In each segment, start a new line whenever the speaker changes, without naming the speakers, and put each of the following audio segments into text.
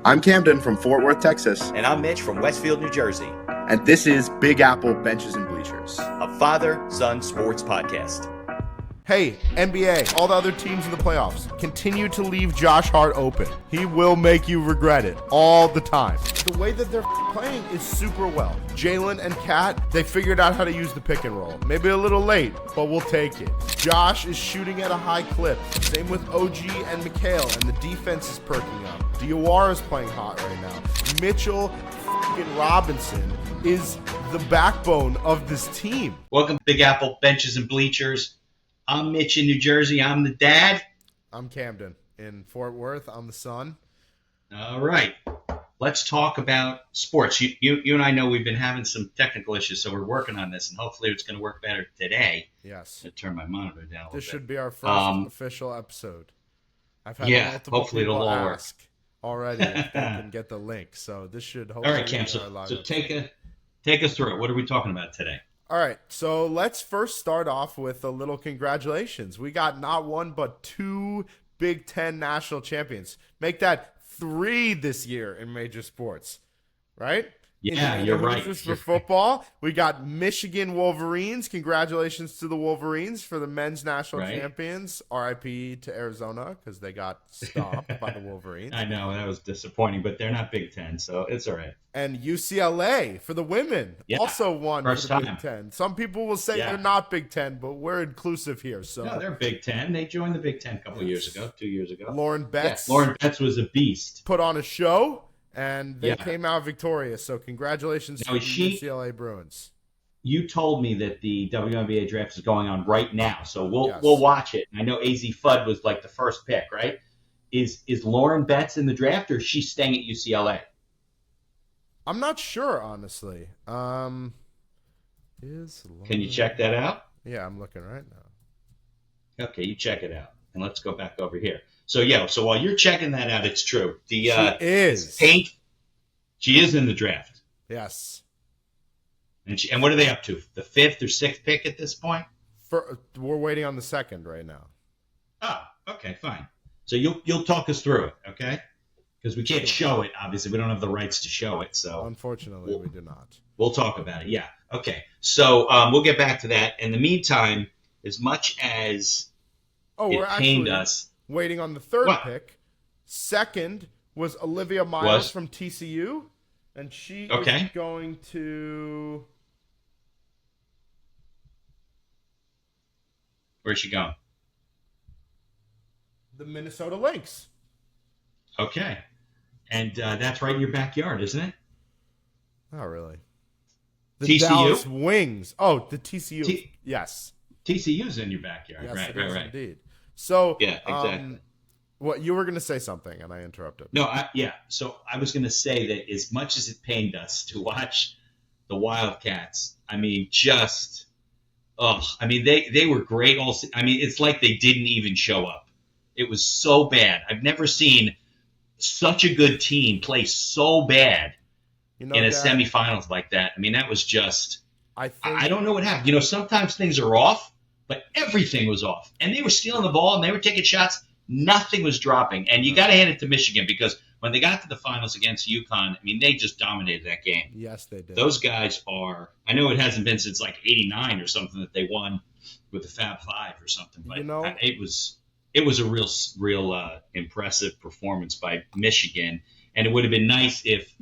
I'm Camden from Fort Worth, Texas.
And I'm Mitch from Westfield, New Jersey.
And this is Big Apple Benches and Bleachers,
a father-son sports podcast.
Hey, NBA, all the other teams in the playoffs, continue to leave Josh Hart open. He will make you regret it all the time. The way that they're playing is super well. Jalen and Kat, they figured out how to use the pick and roll. Maybe a little late, but we'll take it. Josh is shooting at a high clip. Same with OG and Mikhail, and the defense is perking up. Diawara is playing hot right now. Mitchell Robinson is the backbone of this team.
Welcome to Big Apple Benches and Bleachers. I'm Mitch in New Jersey. I'm the dad.
I'm Camden in Fort Worth. I'm the son.
All right. Let's talk about sports. You and I know we've been having some technical issues, so we're working on this, and hopefully it's going to work better today.
Yes.
I'll turn my monitor down a little bit.
This should be our first official episode. I've had multiple
hopefully
people
it'll all
ask already if they can get the link, so this should hopefully
all right, Cam, so take us through it. What are we talking about today?
All right, so let's first start off with a little congratulations. We got not one but two Big Ten national champions. Make that 3 this year in major sports, right?
Yeah, you're right.
For football, we got Michigan Wolverines. Congratulations to the Wolverines for the men's national champions. RIP to Arizona because they got stopped by the Wolverines.
I know, that was disappointing, but they're not Big Ten, so it's all right.
And UCLA for the women also won for the Big Ten. Some people will say they're not Big Ten, but we're inclusive here. So
no, they're Big Ten. They joined the Big Ten a couple of years ago, 2 years ago.
Lauren Betts
was a beast.
Put on a show. And they came out victorious, so congratulations to the UCLA Bruins.
You told me that the WNBA Draft is going on right now, so we'll watch it. I know AZ Fudd was like the first pick, right? Is Lauren Betts in the draft, or is she staying at UCLA?
I'm not sure, honestly. Can
you check that out?
Yeah, I'm looking right now.
Okay, you check it out, and let's go back over here. So while you're checking that out, it's true.
She is
in the draft.
Yes.
And what are they up to? The 5th or 6th pick at this point?
We're waiting on the 2nd right now.
Oh, okay, fine. So you'll talk us through it, okay? Because we can't show it, obviously. We don't have the rights to show it. So
unfortunately, we do not.
We'll talk about it, yeah. Okay, so we'll get back to that. In the meantime, as much as it pained us,
waiting on the 3rd pick. 2nd was Olivia Miles from TCU, and she is going to.
Where's she going?
The Minnesota Lynx.
Okay, and that's right in your backyard, isn't it?
Not really. The
TCU?
Dallas Wings. Oh, the TCU. Yes.
TCU's in your backyard.
Yes,
right.
Indeed. So,
yeah, exactly.
What you were going to say something, and I interrupted.
No, So I was going to say that as much as it pained us to watch the Wildcats, I mean, they were great all. I mean, it's like they didn't even show up. It was so bad. I've never seen such a good team play so bad in a semifinals like that. I mean, that was just. I don't know what happened. Sometimes things are off. But everything was off. And they were stealing the ball, and they were taking shots. Nothing was dropping. And you got to hand it to Michigan because when they got to the finals against UConn, I mean, they just dominated that game.
Yes, they did.
Those guys are – I know it hasn't been since like 89 or something that they won with the Fab Five or something. But it was a real impressive performance by Michigan. And it would have been nice if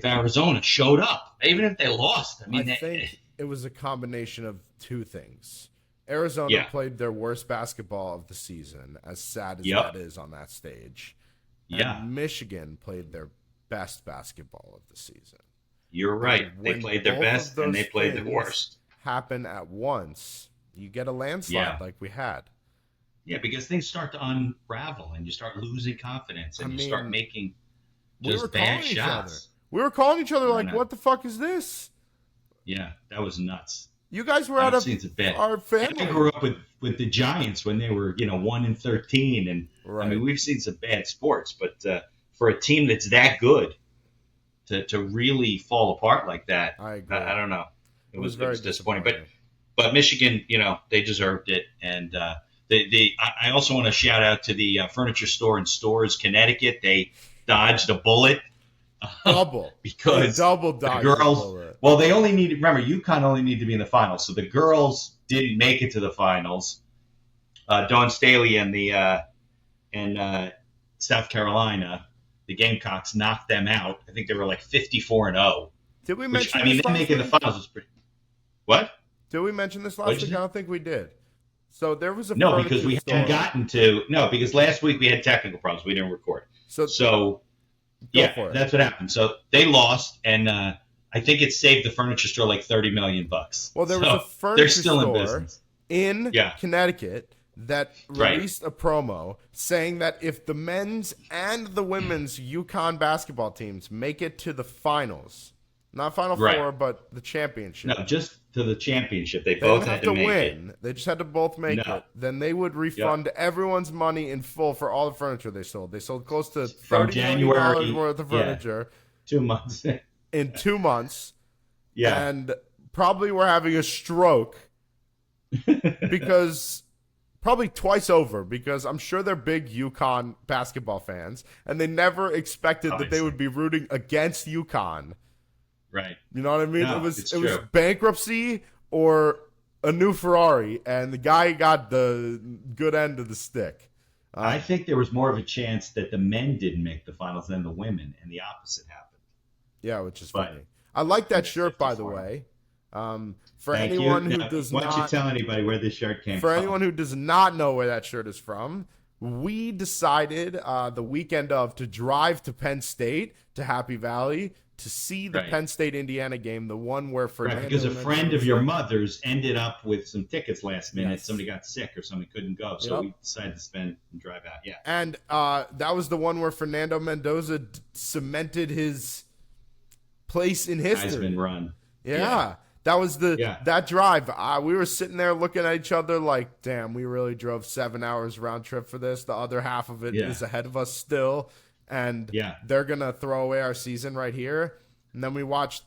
Arizona showed up, even if they lost. I think
it was a combination of two things. Arizona played their worst basketball of the season, as sad as that is on that stage. And Michigan played their best basketball of the season.
You're right. They played their best, and they played their worst.
Happen at once, you get a landslide like we had.
Yeah, because things start to unravel, and you start losing confidence, and you start making just bad shots.
We were calling each other like, what the fuck is this?
Yeah, that was nuts.
You guys were out of our family.
I grew up with the Giants when they were, 1-13, and I mean we've seen some bad sports, but for a team that's that good to really fall apart like that, I don't know. It was disappointing. But Michigan, they deserved it, and I also want to shout out to the Furniture Store in Stores, Connecticut. They dodged a bullet.
Double.
Because
double
the
dodge.
girls, well, they only need, remember, UConn only need to be in the finals. So the girls didn't make it to the finals. Dawn Staley and South Carolina, the Gamecocks knocked them out. I think they were like 54-0.
Did we mention
them
last
making
week?
the finals was pretty. What?
Did we mention this last week? I don't think we did. So there was a
no, because we hadn't gotten to because last week we had technical problems. We didn't record. So yeah, that's what happened. So they lost, and I think it saved the furniture store like $30 million.
Well, there was a furniture
still
store
in business
in Connecticut that released a promo saying that if the men's and the women's UConn basketball teams make it to the finals, not Final Four, but the championship.
No, just to the championship. They both had to make
win.
it.
They just had to both make it. Then they would refund everyone's money in full for all the furniture they sold. They sold close to $30 million worth of furniture.
2 months.
In 2 months.
Yeah.
And probably were having a stroke because probably twice over, because I'm sure they're big UConn basketball fans, and they never expected that they would be rooting against UConn.
Right.
You know what I mean?
No,
it was bankruptcy or a new Ferrari, and the guy got the good end of the stick.
I think there was more of a chance that the men didn't make the finals than the women, and the opposite happened.
Yeah, which is funny. I like that shirt, by the way. For anyone who does not,
why don't you tell anybody where this shirt came
from?
For
anyone who does not know where that shirt is from, we decided the weekend of to drive to Penn State, to Happy Valley, to see the Penn State-Indiana game, the one where Fernando
because a friend of your mother's ended up with some tickets last minute. Yes. Somebody got sick or somebody couldn't go, so we decided to spend and drive out. Yeah,
and that was the one where Fernando Mendoza cemented his place in history.
Heisman run.
Yeah. That was that drive. We were sitting there looking at each other like, damn, we really drove 7 hours round trip for this. The other half of it is ahead of us still. And they're going to throw away our season right here. And then we watched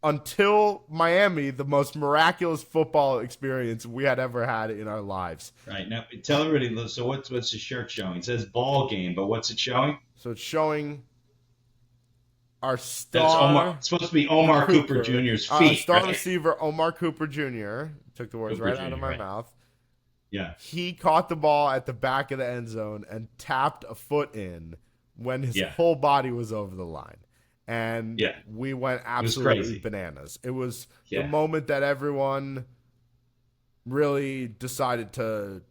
until Miami, the most miraculous football experience we had ever had in our lives.
Right. Now, tell everybody, so what's the shirt showing? It says ball game, but what's it showing?
So it's showing our star.
It's supposed to be Omar Cooper Jr.'s feet.
Star receiver Omar Cooper Jr. Took the words out of my mouth.
Yeah.
He caught the ball at the back of the end zone and tapped a foot in when his whole body was over the line. And we went absolutely bananas. It was the moment that everyone really decided to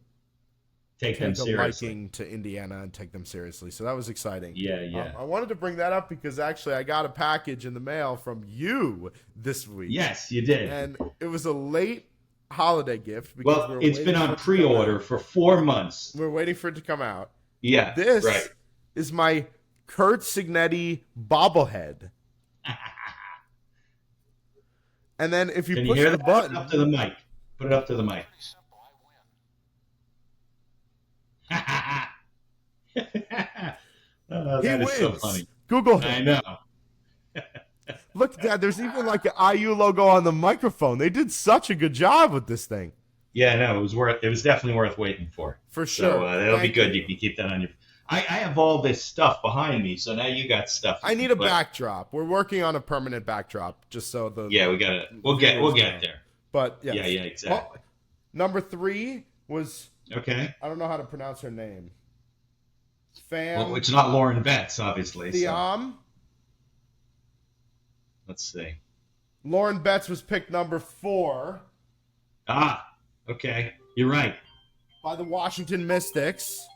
take them seriously.
Liking to Indiana and take them seriously. So that was exciting.
Yeah.
I wanted to bring that up because actually I got a package in the mail from you this week.
Yes, you did.
And it was a late holiday gift. Because
it's been on pre-order for 4 months.
We're waiting for it to come out.
Yeah,
this is my Kurt Signetti bobblehead. And then if you push the button.
Put it up to the mic. Put it up to the mic.
He wins.
So funny.
Google him.
I know.
Look, Dad, there's even like an IU logo on the microphone. They did such a good job with this thing.
Yeah, no, it was definitely worth waiting for.
For sure.
So that'll be good. You can keep that on your. I have all this stuff behind me, so now you got stuff.
I need a backdrop. We're working on a permanent backdrop, just so the.
Yeah, we got it. We'll get there.
But yes.
Yeah, exactly.
Well, number 3 was.
Okay.
I don't know how to pronounce her name.
Well, it's not Lauren Betts, obviously.
So.
Let's see.
Lauren Betts was picked number 4.
Ah, okay. You're right.
By the Washington Mystics.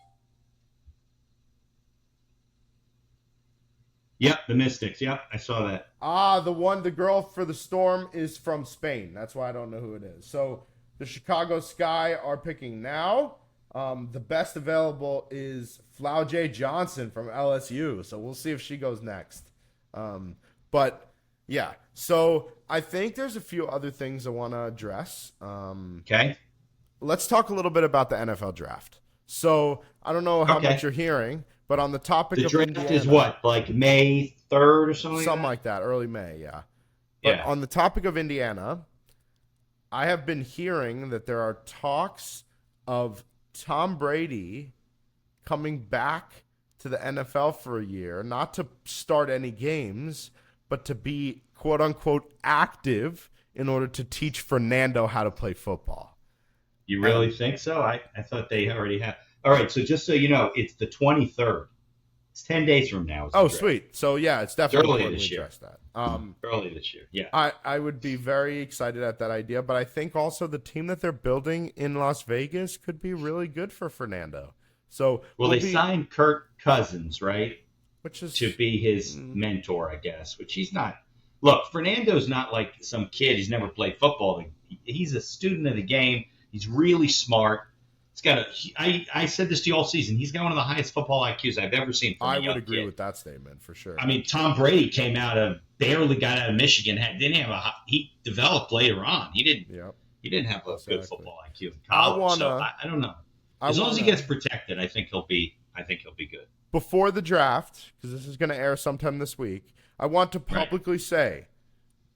Yep, the Mystics. Yep, I saw that.
The girl for the Storm is from Spain. That's why I don't know who it is. So the Chicago Sky are picking now. The best available is Flau J. Johnson from LSU. So we'll see if she goes next. But yeah, so I think there's a few other things I want to address.
Okay.
Let's talk a little bit about the NFL draft. So I don't know how much you're hearing, but on the topic of
draft
Indiana,
is what, like May 3rd or something?
Something like that, early May, yeah. But on the topic of Indiana, I have been hearing that there are talks of Tom Brady coming back to the NFL for a year, not to start any games, but to be quote unquote active in order to teach Fernando how to play football.
You really think so? I thought they already have. All right, so just so you know, it's the 23rd. It's 10 days from now.
Oh, sweet. So, yeah, it's definitely
early
important
this
we
year.
address that.
Early this year, yeah.
I would be very excited at that idea, but I think also the team that they're building in Las Vegas could be really good for Fernando. So
Well, they signed Kirk Cousins, right?
Which is
to be his mentor, I guess, which he's not. Look, Fernando's not like some kid who's never played football. He's a student of the game. He's really smart. He's got I said this to you all season. He's got one of the highest football IQs I've ever seen from a young
I would agree
kid.
with that statement for sure.
I mean, Tom Brady barely got out of Michigan. He developed later on. He didn't have a good football IQ in college. I don't know. As long as he gets protected, I think he'll be good.
Before the draft, because this is going to air sometime this week, I want to publicly say,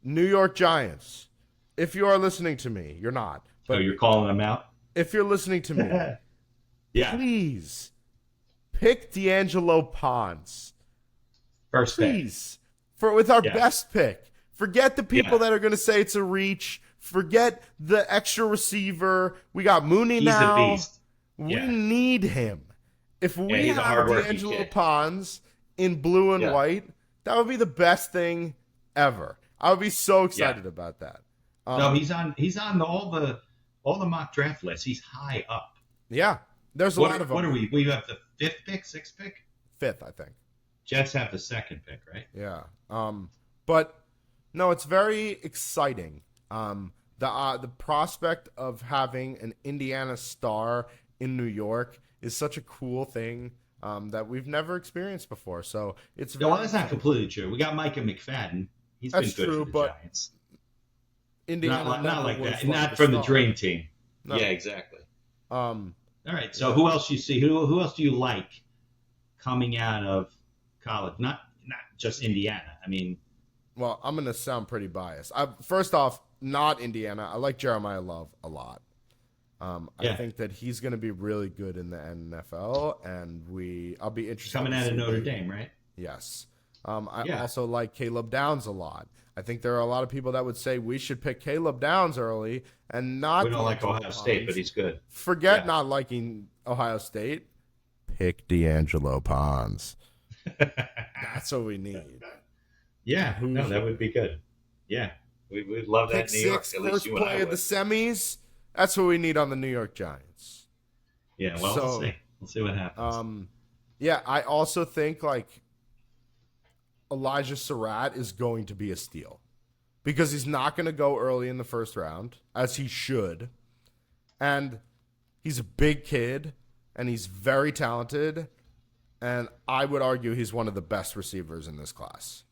New York Giants, if you are listening to me, you're not. But
you're calling them out?
If you're listening to me,
yeah,
please pick D'Angelo Pons.
First
please. With our best pick. Forget the people that are going to say it's a reach. Forget the extra receiver. We got Mooney now.
He's a beast.
We need him. If we have D'Angelo Pons in blue and white, that would be the best thing ever. I would be so excited about that.
No, he's on all the mock draft lists. He's high up.
Yeah, there's a lot of them.
What are we? We have the fifth pick, sixth pick?
Fifth, I think.
Jets have the second pick, right?
Yeah. But no, it's very exciting. The prospect of having an Indiana star in New York is such a cool thing that we've never experienced before. So it's
that's not completely true. We got Micah McFadden. He's been good for the Giants.
Indiana
not like that. Not from the dream team. No. Yeah, exactly. All right. So who else you see? Who else do you like coming out of college? Not just Indiana. I mean,
well, I'm gonna sound pretty biased. First off, not Indiana. I like Jeremiah Love a lot. I think that he's going to be really good in the NFL, and I'll be interested.
Coming out of Notre Dame, right?
Yes. I also like Caleb Downs a lot. I think there are a lot of people that would say we should pick Caleb Downs early and not.
We don't like Ohio State, but he's good.
Forget not liking Ohio State. Pick D'Angelo Pons. That's what we need.
Yeah, no, that would be good. Yeah, we'd love that.
Pick New York. First play of the semis. That's what we need on the New York Giants.
Yeah, well, we'll see. We'll see what happens.
I also think Elijah Surratt is going to be a steal because he's not going to go early in the first round, as he should. And he's a big kid, and he's very talented. And I would argue he's one of the best receivers in this class.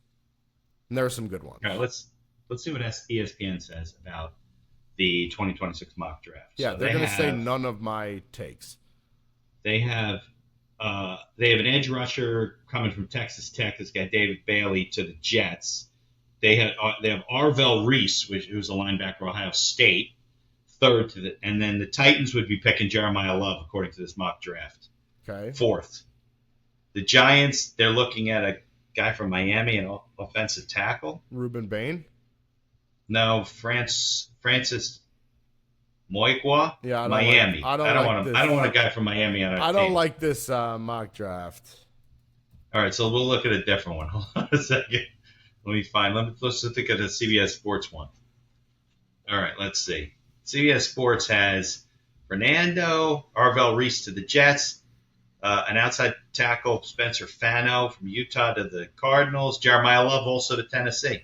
And there are some good ones.
All right, let's see what ESPN says about the 2026 mock draft.
Yeah, they're going to say none of my takes.
They have an edge rusher coming from Texas Tech. This guy David Bailey to the Jets. They have Arvell Reese, who's a linebacker, Ohio State, third to and then the Titans would be picking Jeremiah Love according to this mock draft.
Okay.
Fourth. The Giants, they're looking at a guy from Miami, an offensive tackle.
Ruben Bain?
No, Francis Moikwa.
Yeah,
Miami. I don't want a guy from Miami on our team.
I don't like this mock draft.
All right, so we'll look at a different one. Hold on a second. Let me find. Let's think of the CBS Sports one. All right, let's see. CBS Sports has Fernando, Arvell Reese to the Jets, an outside tackle, Spencer Fano from Utah to the Cardinals, Jeremiah Love also to Tennessee.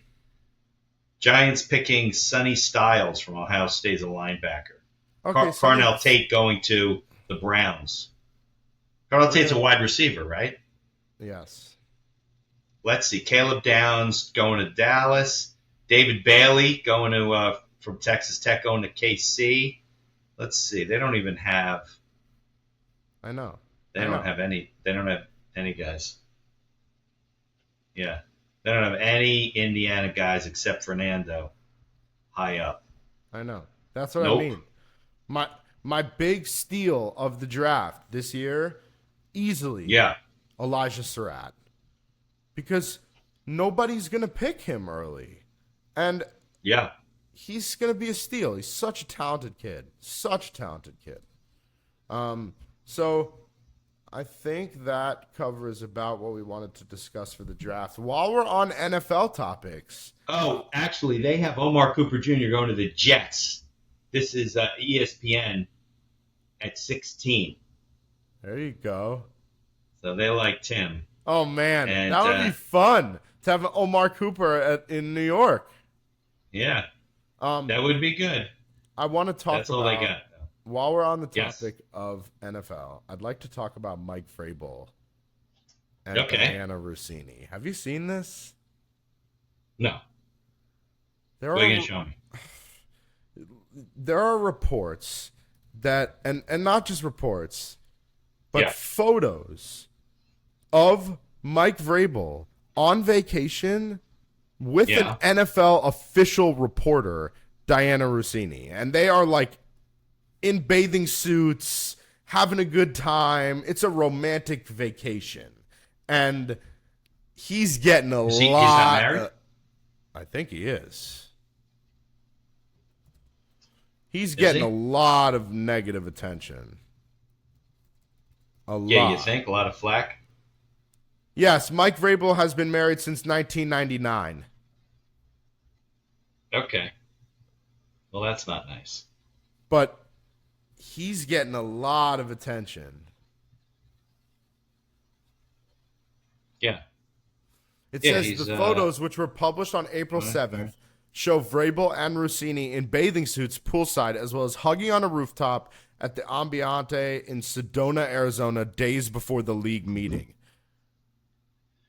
Giants picking Sonny Styles from Ohio State as a linebacker. Okay, Carnell Tate going to the Browns. Carnell Tate's a wide receiver, right?
Yes.
Let's see. Caleb Downs going to Dallas. David Bailey going to from Texas Tech going to KC. Let's see. They don't even have.
I know.
They don't have any. They don't have any guys. Yeah. They don't have any Indiana guys except Fernando high up.
I know. That's what I mean. My big steal of the draft this year, easily.
Yeah.
Elijah Surratt, because nobody's going to pick him early. And
Yeah.
he's going to be a steal. He's such a talented kid. So I think that covers about what we wanted to discuss for the draft. While we're on NFL topics.
Oh, actually, they have Omar Cooper Jr. going to the Jets. This is ESPN at 16.
There you go.
So they liked him.
Oh, man.
And,
that would be fun to have Omar Cooper in New York.
Yeah. That would be good.
I want to talk
That's all they got.
While we're on the
Yes.
topic of NFL, I'd like to talk about Mike Vrabel and
Okay.
Diana Rossini. Have you seen this?
No.
There
What are you going to show me?
There are reports that, and not just reports, but
Yeah.
photos of Mike Vrabel on vacation with
Yeah.
an NFL official reporter, Diana Rossini. And they are like in bathing suits, having a good time. It's a romantic vacation. And he's getting a
He's not
lot.
married?
I think he is. He's getting
he?
a lot of negative attention. A
Yeah,
lot.
you think? A lot of flack?
Yes, Mike Vrabel has been married since 1999.
Okay. Well, that's not nice.
But he's getting a lot of attention.
Yeah.
It
Yeah,
says
he's,
the photos, which were published on April 7th, show Vrabel and Rossini in bathing suits poolside, as well as hugging on a rooftop at the Ambiente in Sedona, Arizona, days before the league meeting.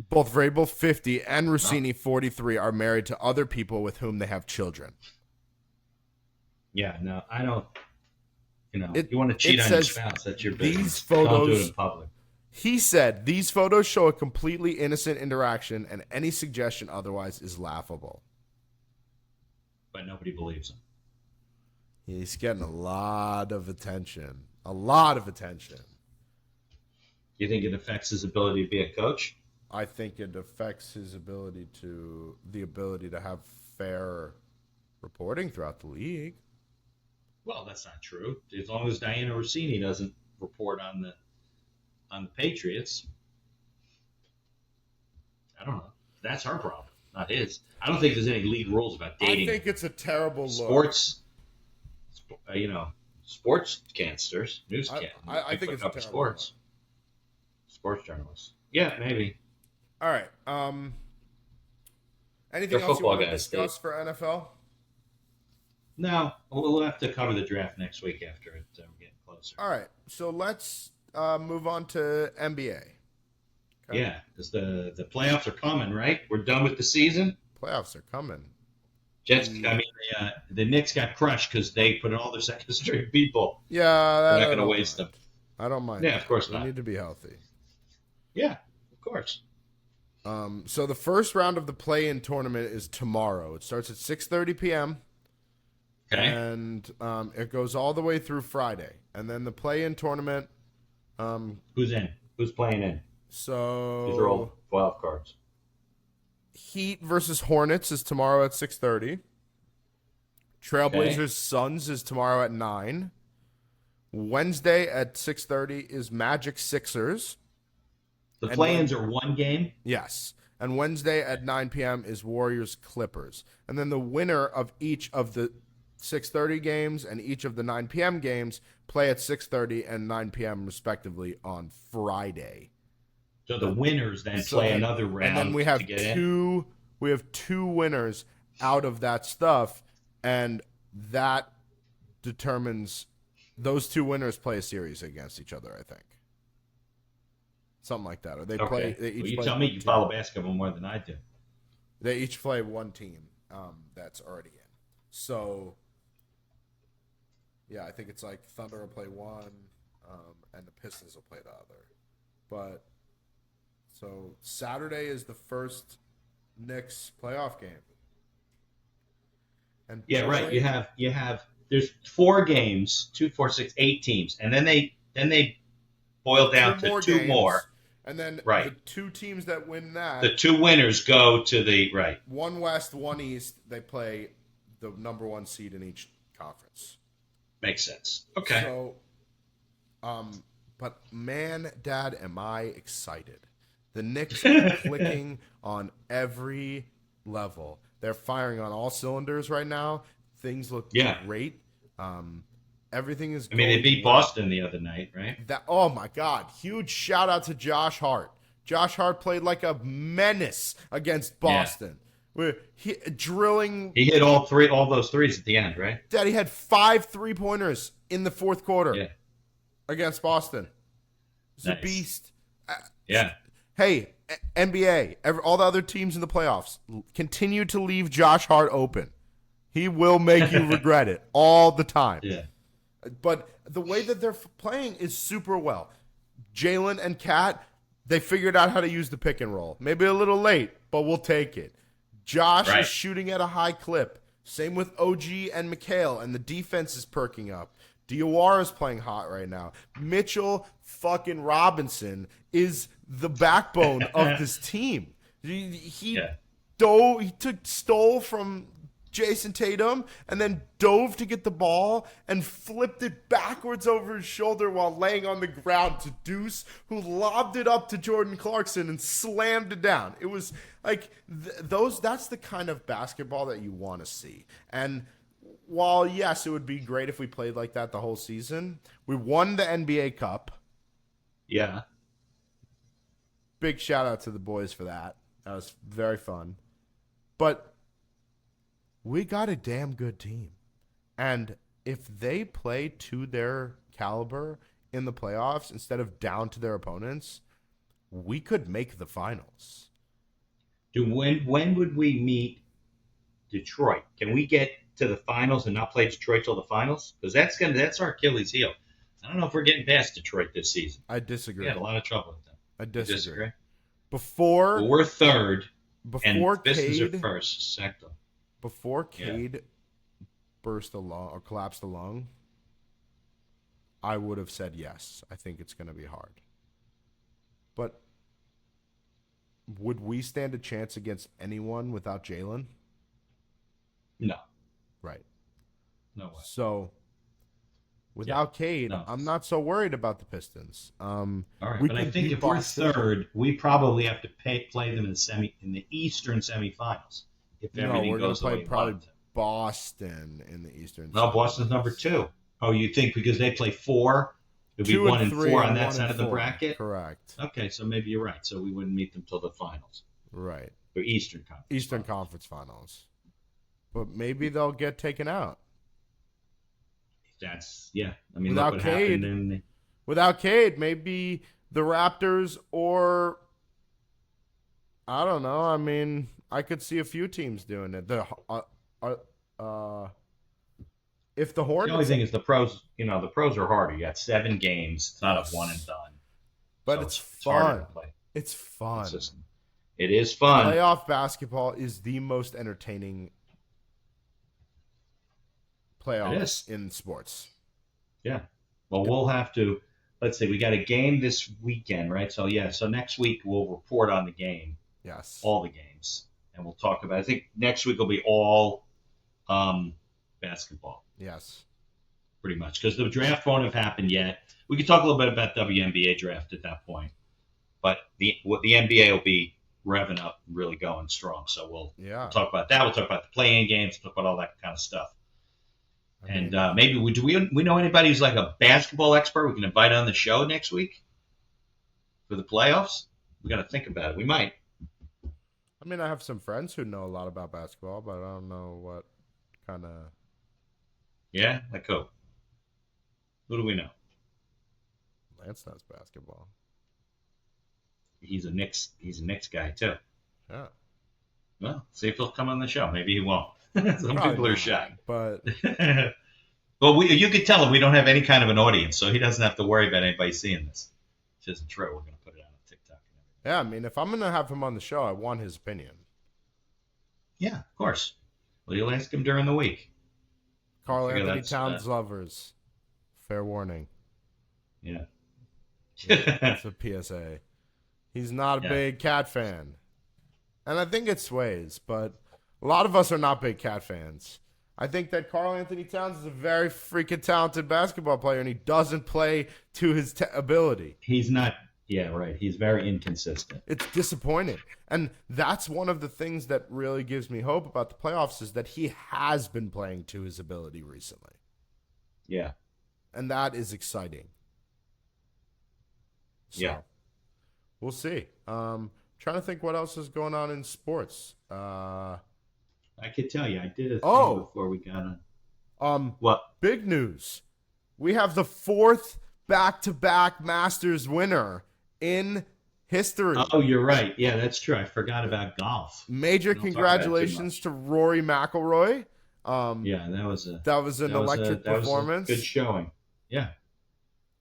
Both Vrabel, 50, and Rossini, 43, are married to other people with whom they have children.
Yeah, no, I don't. You know,
It-
you want to cheat
it
on your
says
spouse, that's your
these
business. Don't do
photos-
it in public.
He said, these photos show a completely innocent interaction, and any suggestion otherwise is laughable.
But nobody believes him.
He's getting a lot of attention. A lot of attention.
You think it affects his ability to be a coach?
I think it affects his ability to have fair reporting throughout the league.
Well, that's not true. As long as Diana Rossini doesn't report on the Patriots, I don't know. That's her problem, not his. I don't think there's any league rules about dating.
I think it's a terrible look.
Sports, sports cansters,
I think it's a terrible
sports. Sports journalists. Yeah, maybe.
All right. Anything
They're
else you want to
football guys,
discuss for NFL?
No, we'll have to cover the draft next week after it. We're getting closer.
All right. So let's move on to NBA. Okay.
Yeah, because the playoffs are coming, right? We're done with the season.
Playoffs are coming.
Jets. The Knicks got crushed because they put in all their second string people.
Yeah,
They're not going to waste them.
I don't mind.
Yeah, of course
we
not.
need to be healthy.
Yeah, of course.
So the first round of the play-in tournament is tomorrow. It starts at 6:30 p.m.
Okay.
And it goes all the way through Friday. And then the play-in tournament.
Who's in? Who's playing in?
So
These are all wild cards.
Heat versus Hornets is tomorrow at 6:30. Trailblazers Suns is tomorrow at 9. Wednesday at 6:30 is Magic Sixers.
The play-ins are one game.
Yes. And Wednesday at 9 p.m. is Warriors Clippers. And then the winner of each of the 6:30 games and each of the 9 p.m. games play at 6:30 and 9 p.m. respectively on Friday.
So the winners then play another round.
And then we have
to get in.
two winners out of that stuff, and that determines those two winners play a series against each other, I think. Something like that. Or they play. They each
you
play
tell me
one
you
team.
follow basketball more than I do.
They each play one team that's already in. So, yeah, I think it's like Thunder will play one, and the Pistons will play the other. But so Saturday is the first Knicks playoff game. And
Yeah, right. You have. There's 4 games, 2, 4, 6, 8 teams, and then they boil down to 2 more.
And then
Right.
the two teams that win that,
The two winners go to the right.
one West, one East, they play the number one seed in each conference.
Makes sense. Okay.
So, but man, Dad, am I excited. The Knicks are clicking on every level. They're firing on all cylinders right now. Things look great. Everything is going
they beat
well.
Boston the other night, right?
Oh, my God. Huge shout-out to Josh Hart. Josh Hart played like a menace against Boston. He
hit all those threes at the end, right?
Daddy had 5 3-pointers in the fourth quarter against Boston. He's a beast.
Yeah.
Hey, NBA, all the other teams in the playoffs, continue to leave Josh Hart open. He will make you regret it all the time.
Yeah.
But the way that they're playing is super well. Jalen and Kat, they figured out how to use the pick and roll. Maybe a little late, but we'll take it. Josh is shooting at a high clip. Same with OG and Mikhail, and the defense is perking up. Diawara is playing hot right now. Mitchell fucking Robinson is the backbone of this team. He stole from Jason Tatum and then dove to get the ball and flipped it backwards over his shoulder while laying on the ground to Deuce, who lobbed it up to Jordan Clarkson and slammed it down. It was like that's the kind of basketball that you want to see. And while, yes, it would be great if we played like that the whole season, we won the NBA Cup.
Yeah.
Big shout out to the boys for that. That was very fun. But we got a damn good team. And if they play to their caliber in the playoffs instead of down to their opponents, we could make the finals.
When would we meet Detroit? Can we get to the finals and not play Detroit till the finals? Because that's our Achilles heel. I don't know if we're getting past Detroit this season.
I disagree.
We had a lot of trouble with them.
I disagree.
Well, we're third,
before
and Pistons
Cade,
are first, second.
Before Cade burst a lung or collapsed a lung, I would have said yes. I think it's going to be hard. But would we stand a chance against anyone without Jalen?
No.
Right.
No way.
So without Cade,
no.
I'm not so worried about the Pistons.
All right, but I think if we're third, we probably have to play them in the Eastern semifinals. If everything goes the way we
probably
want it.
Boston in the Eastern.
No, Boston's number 2. Oh, you think because they play 4, it'll be 1 and 4 on that side of the bracket?
Correct.
Okay, so maybe you're right. So we wouldn't meet them till the finals.
Right.
Or Eastern Conference.
Conference finals. But maybe they'll get taken out.
I mean, look what happened
without Cade, maybe the Raptors or I don't know. I mean, I could see a few teams doing it. If the Hornets,
the only thing is the pros. The pros are harder. You got 7 games. It's not a one and done.
But
so
it's
harder
fun.
to play.
It's fun.
It is fun.
Playoff basketball is the most entertaining playoffs in sports.
Yeah. Well, we'll have to. Let's see. We got a game this weekend, right? So So next week we'll report on the game.
Yes.
All the games, and we'll talk about. I think next week will be all basketball.
Yes.
Pretty much, because the draft won't have happened yet. We could talk a little bit about WNBA draft at that point, but the NBA will be revving up, really going strong. So we'll talk about that. We'll talk about the play-in games. Talk about all that kind of stuff. And maybe we know anybody who's like a basketball expert we can invite on the show next week for the playoffs? We got to think about it. We might.
I mean, I have some friends who know a lot about basketball, but I don't know what kind of.
Yeah, like who? Who do we know?
Lance knows basketball.
He's a Knicks guy too.
Yeah.
Well, see if he'll come on the show. Maybe he won't. Some people are shy.
But
well, you could tell him we don't have any kind of an audience, so he doesn't have to worry about anybody seeing this. Which isn't true. We're going to put it on TikTok.
Yeah, I mean, if I'm going to have him on the show, I want his opinion.
Yeah, of course. Well, you'll ask him during the week.
Karl Anthony Towns lovers. Fair warning.
Yeah.
That's a PSA. He's not a
Yeah.
big Cat fan. And I think it sways, but a lot of us are not big Cat fans. I think that Karl Anthony Towns is a very freaking talented basketball player, and he doesn't play to his ability.
He's not. Yeah, right. He's very inconsistent.
It's disappointing. And that's one of the things that really gives me hope about the playoffs is that he has been playing to his ability recently.
Yeah.
And that is exciting. So,
Yeah.
we'll see. Trying to think what else is going on in sports.
I could tell you. I did a thing
Oh.
before we got on. What?
Big news. We have the 4th back-to-back Masters winner in history.
Oh, you're right. Yeah, that's true. I forgot about golf.
Major
Don't talk about it too
congratulations
much.
to Rory McIlroy.
Yeah, that was an
Electric performance.
Good showing. Yeah,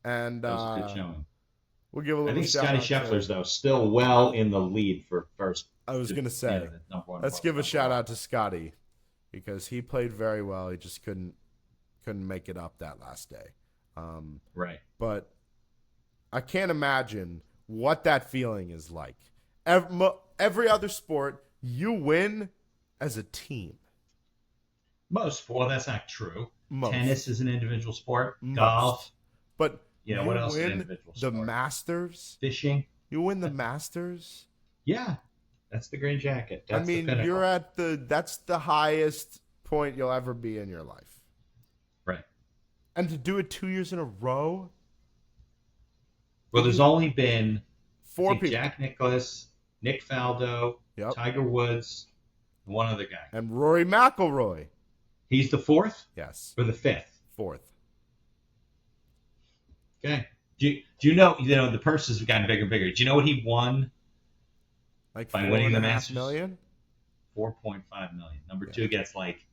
And
that was a good showing.
we'll give a
I
little
think
shout
Scotty
out
Scheffler's
to,
though still well in the lead for first.
I was going to say,
the number one
let's
world
give a
number
shout
one.
out to Scotty because he played very well. He just couldn't make it up that last day.
Right.
But I can't imagine what that feeling is like. Every other sport, you win as a team.
Well, that's not true.
Most.
Tennis is an individual sport.
Most.
Golf.
But
Yeah,
you
what else is an
win
individual
the
sport?
Masters.
Fishing.
You win the Masters.
Yeah, that's the green jacket. That's the pinnacle.
You're at that's the highest point you'll ever be in your life.
Right.
And to do it 2 years in a row,
Well, there's only been I
4
think
people.
Jack Nicklaus, Nick Faldo,
Yep.
Tiger Woods, and one other guy.
And Rory McIlroy.
He's the 4th
Yes.
or the 5th?
4th.
Okay. Do you know the purses have gotten bigger and bigger. Do you know what he won?
Like
By winning the
$4.5
Masters?
million?
4.5 million. Number
Yeah.
2 gets like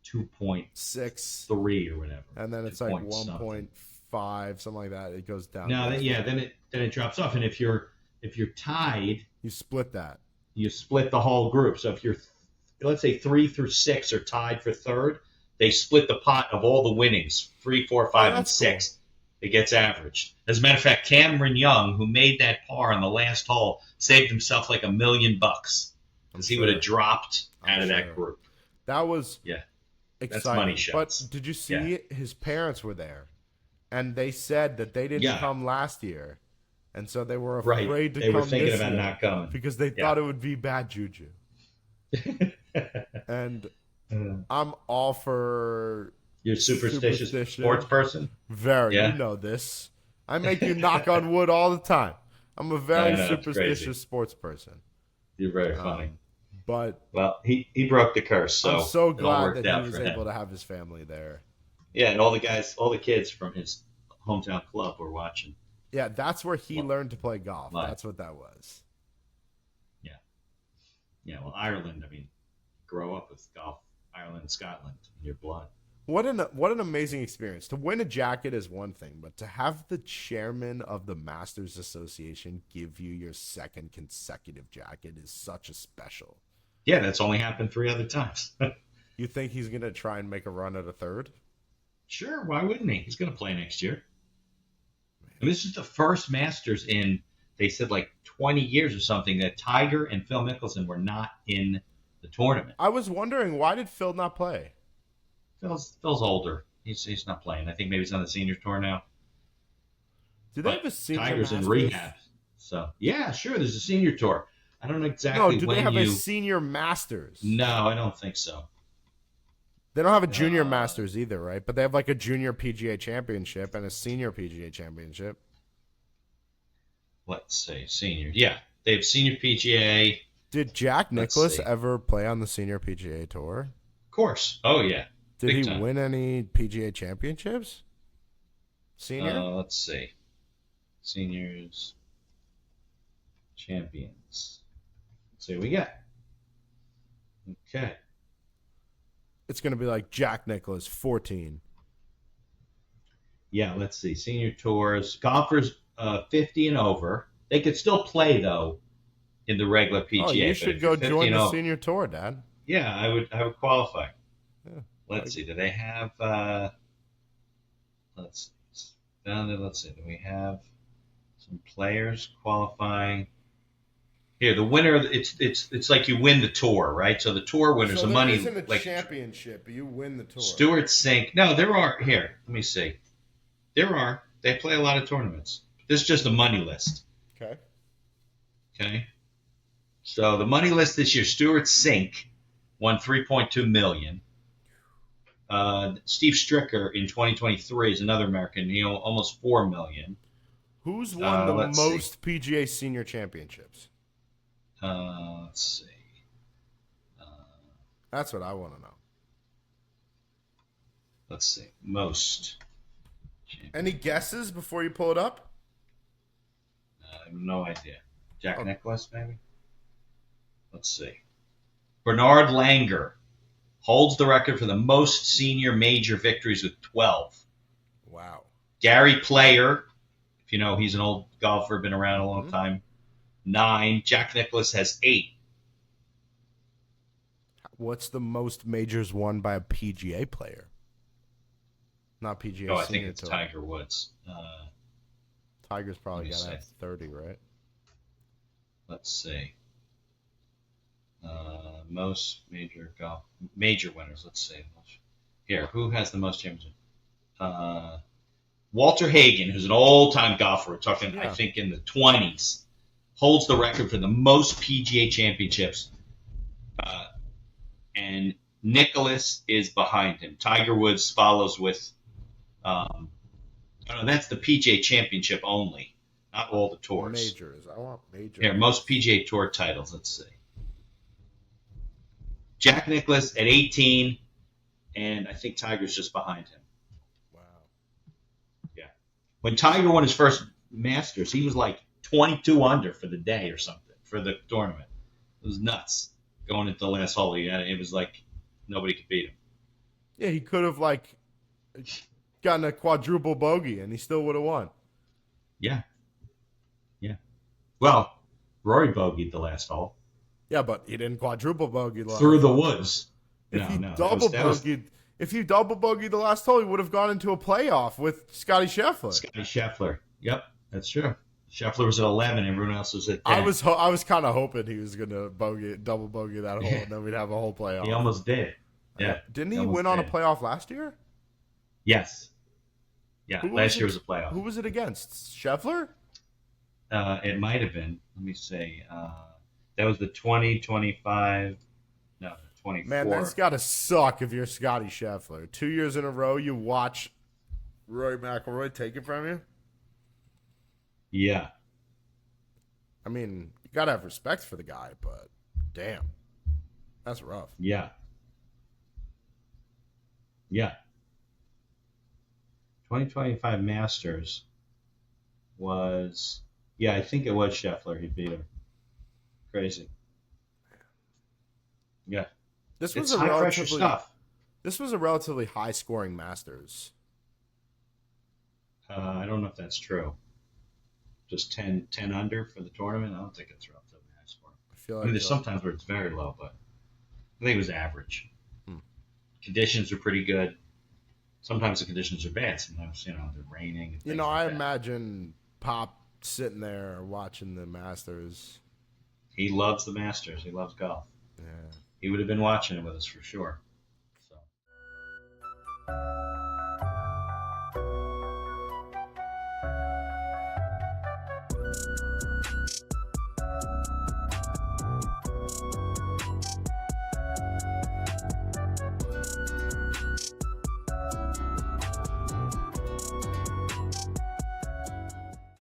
2.3
6.
or whatever.
And then it's
2
like
point something.
1.5, something like that. It goes down.
No, then it drops off. And if you're tied,
You split that.
you split the whole group. So if you're, let's say 3 through 6 are tied for third, they split the pot of all the winnings, 3, 4, 5, and
that's
6. It gets averaged. As a matter of fact, Cameron Young, who made that par on the last hole, saved himself like $1 million because he would have dropped out of that group.
That was
Yeah,
exciting.
that's money shots.
But did you see his parents were there? And they said that they didn't come last year. And so they were afraid
Right.
to
They
come
were thinking
this
about
year
not coming.
because they thought it would be bad juju. And I'm all for
You're a superstitious sports person?
very.
Yeah.
You know this. I make you knock on wood all the time. I'm a very
I know, it's
superstitious
crazy.
sports person.
You're very funny.
But
Well, he broke the curse, so
I'm so
it all
glad
worked
that
out
he was
for him.
able to have his family there.
Yeah, and all the kids from his hometown club were watching.
Yeah, that's where he learned to play golf.
Live.
That's what that was.
Yeah, well, Ireland, grow up with golf, Ireland, Scotland in your blood.
What an amazing experience. To win a jacket is one thing, but to have the chairman of the Masters Association give you your second consecutive jacket is such a special.
Yeah, that's only happened 3 other times.
You think he's going to try and make a run at a third?
Sure, why wouldn't he? He's going to play next year. And this is the first Masters in, they said, like 20 years or something that Tiger and Phil Mickelson were not in the tournament.
I was wondering, why did Phil not play?
Phil's older. He's not playing. I think maybe he's on the senior tour now.
Do they
But
have a senior
Tiger's
Masters?
in rehab. So, yeah, sure, there's a senior tour. I don't know exactly
No, do
when
they have
you...
a senior Masters?
No, I don't think so.
They don't have a junior Masters either, right? But they have like a junior PGA championship and a senior PGA championship.
Let's see, senior. Yeah, they have senior PGA.
Did Jack
Let's
Nicklaus
see.
ever play on the senior PGA tour?
Of course. Oh, yeah.
Did
Big
he
time.
win any PGA championships? Senior?
Let's see. Seniors. Champions. Let's see what we got. Okay.
It's going to be like Jack Nicklaus, 14.
Yeah, let's see. Senior tours. Golfers 50 and over. They could still play, though, in the regular PGA.
Oh, you
but
should
if you're
go
50
join
and
the
over-
senior tour, Dad.
Yeah, I would qualify.
Yeah.
Let's see. Do they have? Let's see. Down there. Let's see. Do we have some players qualifying? Here, the winner. It's like you win the tour, right? So the tour winners,
So
the
there
money,
isn't a
like
championship, but you win the tour.
Stewart Sink. No, there are. Here, let me see. There are. They play a lot of tournaments. This is just a money list.
Okay.
Okay. So the money list this year: Stewart Sink won $3.2 million. Steve Stricker in 2023 is another American. He almost $4 million.
Who's won the
let's
most PGA Senior Championships?
Let's see.
That's what I want to know.
Let's see. Most.
Any guesses before you pull it up?
I have no idea. Jack Nicklaus, maybe? Let's see. Bernard Langer holds the record for the most senior major victories with 12.
Wow.
Gary Player, if you know, he's an old golfer, been around a long time, 9. Jack Nicklaus has 8.
What's the most majors won by a PGA player? Not PGA.
I think it's Tiger Woods.
Tiger's probably got to
say.
have 30, right?
Let's see. Most major winners. Let's see. Here, who has the most championships? Walter Hagen, who's an old-time golfer, we're talking, I think, in the 20s, holds the record for the most PGA championships. And Nicholas is behind him. Tiger Woods follows with, that's the PGA Championship only, not all the tours.
Majors. I want majors.
Here, most PGA Tour titles. Let's see. Jack Nicklaus at 18, and I think Tiger's just behind him.
Wow.
Yeah. When Tiger won his first Masters, he was like 22 under for the day or something, for the tournament. It was nuts. Going into the last hole, it was like nobody could beat him.
Yeah, he could have gotten a quadruple bogey, and he still would have won.
Yeah. Well, Rory bogeyed the last hole.
Yeah, but he didn't quadruple bogey
through the woods.
If you double bogeyed the last hole, he would have gone into a playoff with Scotty Scheffler.
Scotty Scheffler. Yep, that's true. Scheffler was at 11. Everyone else was at 10.
I was kind of hoping he was going to double bogey that hole, and then we'd have a whole playoff.
He almost did. Yeah.
Didn't he win on a playoff last year?
Yes. Yeah, last year was a playoff.
Who was it against? Scheffler?
It might have been. Let me see. That was the 2025. No, 24.
Man, that's got to suck if you're Scotty Scheffler. 2 years in a row, you watch Rory McIlroy take it from you?
Yeah.
I mean, you got to have respect for the guy, but damn. That's rough.
Yeah. 2025 Masters was, I think it was Scheffler. He beat him. Crazy. Yeah.
This was
it's high pressure stuff.
This was a relatively high scoring Masters.
I don't know if that's true. Just 10 under for the tournament. I don't think it's relatively high scoring.
I feel like
there's sometimes where it's very low, but I think it was average. Conditions are pretty good. Sometimes the conditions are bad. Sometimes, they're raining.
I imagine Pop sitting there watching the Masters.
He loves the Masters. He loves golf.
Yeah.
He would have been watching it with us for sure. So.